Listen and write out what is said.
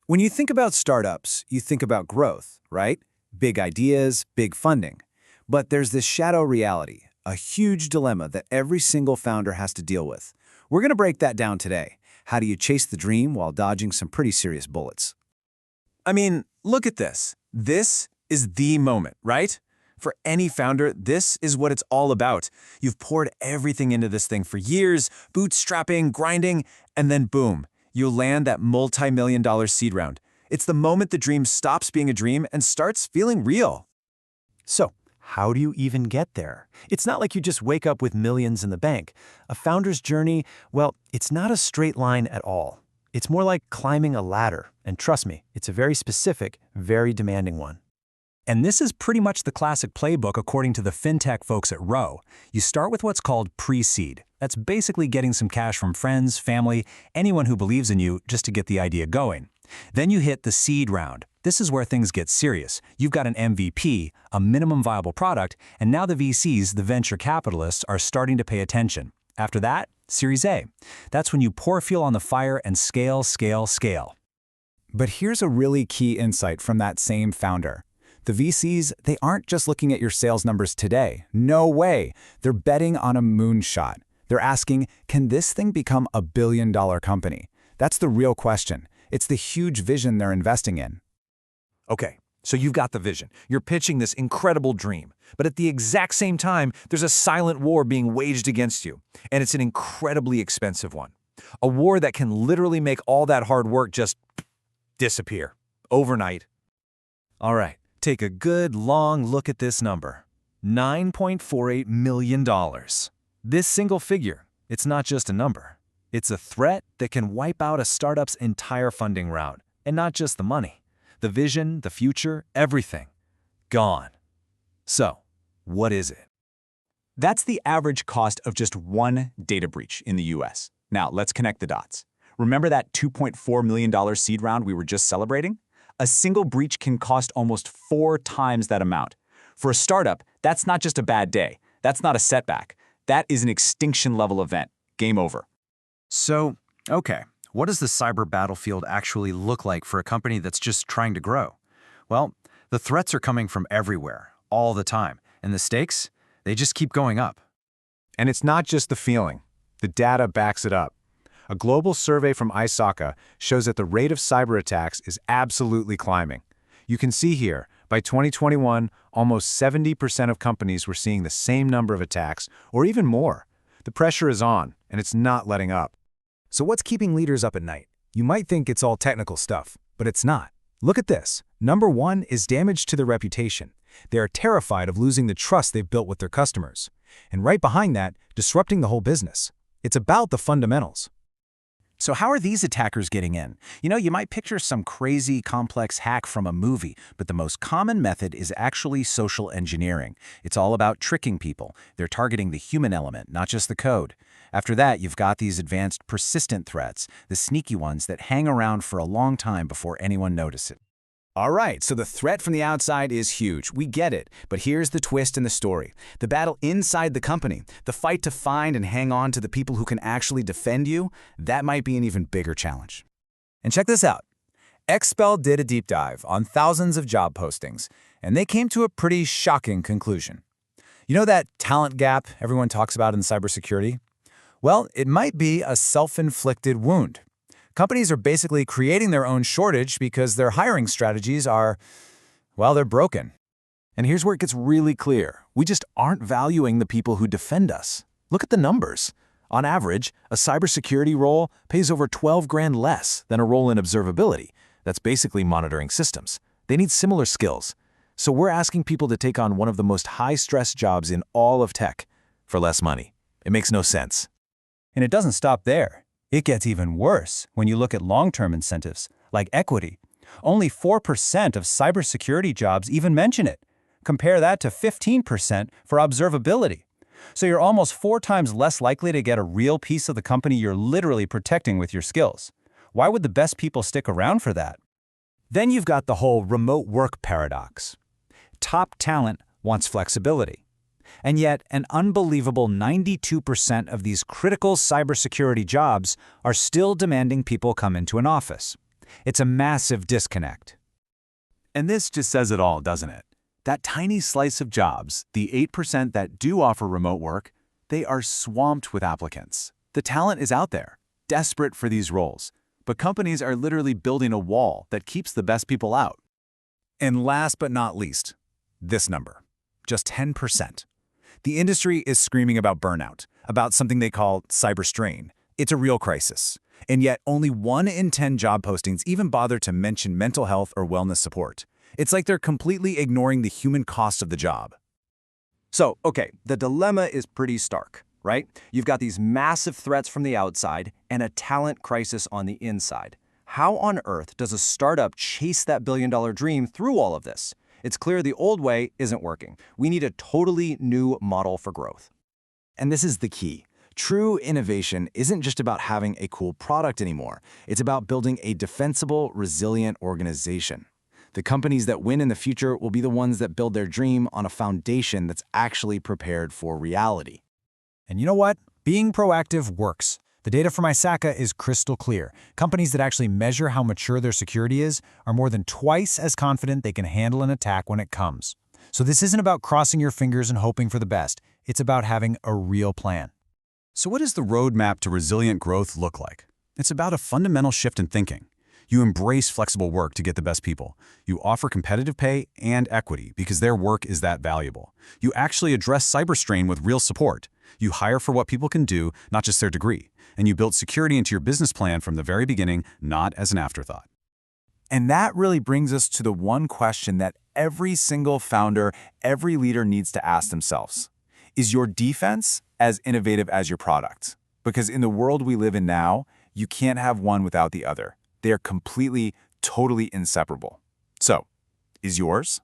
When you think about startups, you think about growth, right? Big ideas, big funding. But there's this shadow reality, a huge dilemma that every single founder has to deal with. We're going to break that down today. How do you chase the dream while dodging some pretty serious bullets? I mean, look at this. This is the moment, right? For any founder, this is what it's all about. You've poured everything into this thing for years, bootstrapping, grinding, and then boom, you land that multi-million-dollar seed round. It's the moment the dream stops being a dream and starts feeling real. So, how do you even get there? It's not like you just wake up with millions in the bank. A founder's journey, well, it's not a straight line at all. It's more like climbing a ladder, and trust me, it's a very specific, very demanding one. And this is pretty much the classic playbook according to the fintech folks at Row. You start with what's called pre-seed. That's basically getting some cash from friends, family, anyone who believes in you just to get the idea going. Then you hit the seed round. This is where things get serious. You've got an MVP, a minimum viable product, and now the VCs, the venture capitalists, are starting to pay attention. After that, Series A. That's when you pour fuel on the fire and scale, scale, scale. But here's a really key insight from that same founder. The VCs, they aren't just looking at your sales numbers today. No way. They're betting on a moonshot. They're asking, can this thing become a billion-dollar company? That's the real question. It's the huge vision they're investing in. Okay, so you've got the vision. You're pitching this incredible dream. But at the exact same time, there's a silent war being waged against you. And it's an incredibly expensive one. A war that can literally make all that hard work just disappear overnight. All right, take a good long look at this number. $9.48 million. This single figure, it's not just a number. It's a threat that can wipe out a startup's entire funding round. And not just the money. The vision, the future, everything. Gone. So, what is it? That's the average cost of just one data breach in the US. Now, let's connect the dots. Remember that $2.4 million seed round we were just celebrating? A single breach can cost almost 4 times that amount. For a startup, that's not just a bad day. That's not a setback. That is an extinction-level event. Game over. So, okay, what does the cyber battlefield actually look like for a company that's just trying to grow? Well, the threats are coming from everywhere, all the time, and the stakes, they just keep going up. And it's not just the feeling. The data backs it up. A global survey from ISACA shows that the rate of cyber attacks is absolutely climbing. You can see here, by 2021, almost 70% of companies were seeing the same number of attacks, or even more. The pressure is on, and it's not letting up. So what's keeping leaders up at night? You might think it's all technical stuff, but it's not. Look at this. Number 1 is damage to their reputation. They are terrified of losing the trust they've built with their customers. And right behind that, disrupting the whole business. It's about the fundamentals. So how are these attackers getting in? You might picture some crazy, complex hack from a movie, but the most common method is actually social engineering. It's all about tricking people. They're targeting the human element, not just the code. After that, you've got these advanced persistent threats, the sneaky ones that hang around for a long time before anyone notices it. All right, so the threat from the outside is huge. We get it. But here's the twist in the story. The battle inside the company, the fight to find and hang on to the people who can actually defend you, that might be an even bigger challenge. And check this out. Expel did a deep dive on thousands of job postings, and they came to a pretty shocking conclusion. You know that talent gap everyone talks about in cybersecurity? Well, it might be a self-inflicted wound. Companies are basically creating their own shortage because their hiring strategies are, well, they're broken. And here's where it gets really clear. We just aren't valuing the people who defend us. Look at the numbers. On average, a cybersecurity role pays over 12 grand less than a role in observability. That's basically monitoring systems. They need similar skills. So we're asking people to take on one of the most high-stress jobs in all of tech for less money. It makes no sense. And it doesn't stop there. It gets even worse when you look at long-term incentives, like equity. Only 4% of cybersecurity jobs even mention it. Compare that to 15% for observability. So you're almost 4 times less likely to get a real piece of the company you're literally protecting with your skills. Why would the best people stick around for that? Then you've got the whole remote work paradox. Top talent wants flexibility. And yet, an unbelievable 92% of these critical cybersecurity jobs are still demanding people come into an office. It's a massive disconnect. And this just says it all, doesn't it? That tiny slice of jobs, the 8% that do offer remote work, they are swamped with applicants. The talent is out there, desperate for these roles, but companies are literally building a wall that keeps the best people out. And last but not least, this number, just 10%. The industry is screaming about burnout, about something they call cyber strain. It's a real crisis. And yet only 1 in 10 job postings even bother to mention mental health or wellness support. It's like they're completely ignoring the human cost of the job. So, okay, the dilemma is pretty stark, right? You've got these massive threats from the outside and a talent crisis on the inside. How on earth does a startup chase that billion-dollar dream through all of this? It's clear the old way isn't working. We need a totally new model for growth. And this is the key. True innovation isn't just about having a cool product anymore. It's about building a defensible, resilient organization. The companies that win in the future will be the ones that build their dream on a foundation that's actually prepared for reality. And you know what? Being proactive works. The data from ISACA is crystal clear. Companies that actually measure how mature their security is are more than twice as confident they can handle an attack when it comes. So this isn't about crossing your fingers and hoping for the best. It's about having a real plan. So what does the roadmap to resilient growth look like? It's about a fundamental shift in thinking. You embrace flexible work to get the best people. You offer competitive pay and equity because their work is that valuable. You actually address cyber strain with real support. You hire for what people can do, not just their degree. And you build security into your business plan from the very beginning, not as an afterthought. And that really brings us to the one question that every single founder, every leader needs to ask themselves. Is your defense as innovative as your product? Because in the world we live in now, you can't have one without the other. They are completely, totally inseparable. So, is yours?